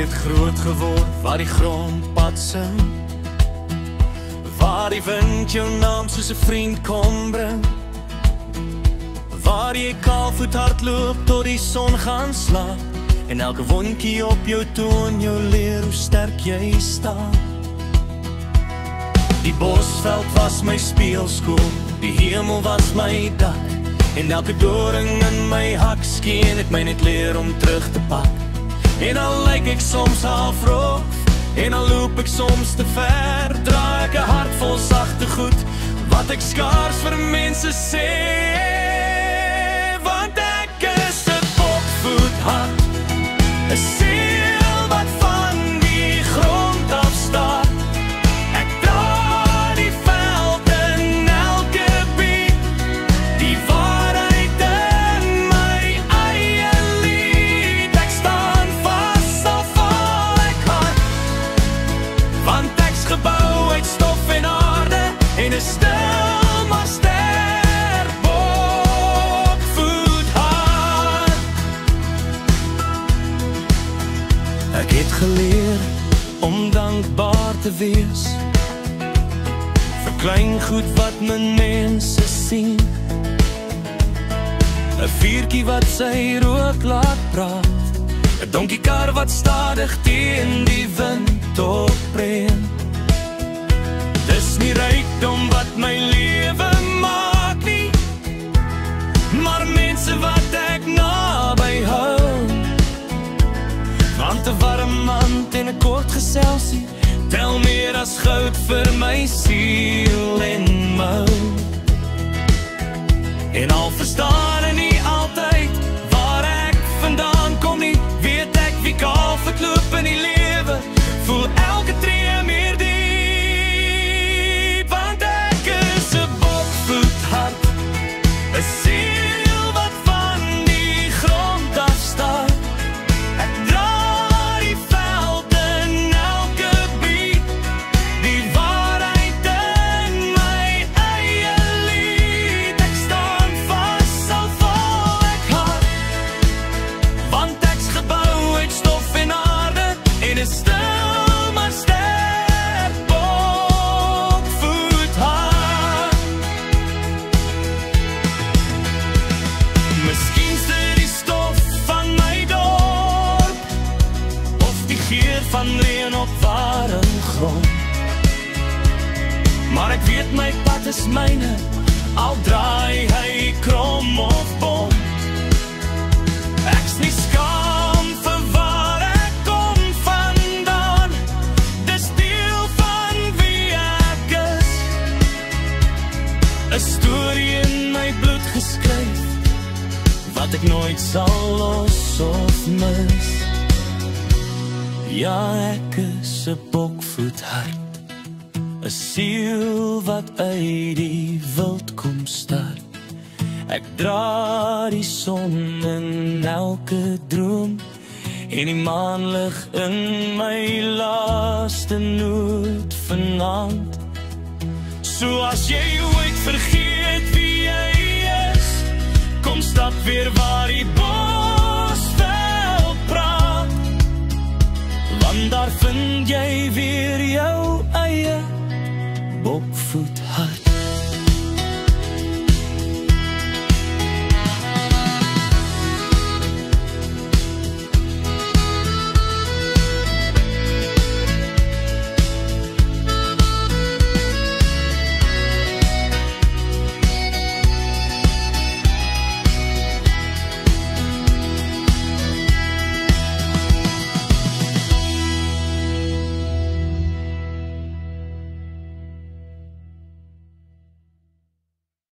het groot geword waar die grond pad sing, waar die wind jou naam soos 'n vriend kom bring, waar jy kaalvoet hardloop tot die son gaan slaap, en elke wondjie op jou toon jou leer hoe sterk jy staan. Die bosveld was my speelskool, die hemel was my dak, en elke doring in my hak skien het my net leer om terug te pak. En al lyk ek soms half rof, en al loop ek soms te ver, draai ek 'n hart vol sagte goed, wat ek skaars vir mense sê, want ek is 'n bokvoethart, 'n siel wat van die grond af staat. Ek dra die veld in elke beat, die waarheid in my eie lied. Ek staan vas al val ek hard, want ek's gebou uit stof en aarde, en 'n stil maar sterk bokvoethart. Ek het geleer om dankbaar te wees vir klein goed wat my mense sien, 'n vuurtjie wat sy rook laat praat, 'n donkiekar wat stadig teen die wind opbreek. Dis nie rykdom wat my lewe maak nie, maar mense wat ek naby hou, want 'n warm hand en 'n kort geselsie tel meer as goud vir my siel en mou. En al verstaan ek nie altyd waar ek vandaan kom nie, weet ek wie kaalvoet loop in die lewe, voel elke tree meer diep, want ek is 'n bokvoethart, 'n siel wat van die grond af staat. Ek dra die veld in elke beat, die waarheid in my eie lied. Ek staan vas al val ek hard, want ek's gebou uit stof en aarde, en 'n stil maar sterk bokvoethart. Miskien is dit die stof van my dorp, of die geur van reën op warm grond, maar ek weet my pad is myne, al draai hy krom of bom. Ek's nie skaam vir waar ek kom vandaan, dis deel van wie ek is, 'n storie in my bloed geskryf, wat ek nooit sal los of mis. Ja, ek is 'n bokvoethart, 'n siel wat uit die wild kom start. Ek dra die son in elke droom, en die maanlig in my laaste noot vanaand. So as jy ooit vergeet wie jy is, kom stap weer waar die bosveld praat, want daar vind jy weer jou eie bokvoethart.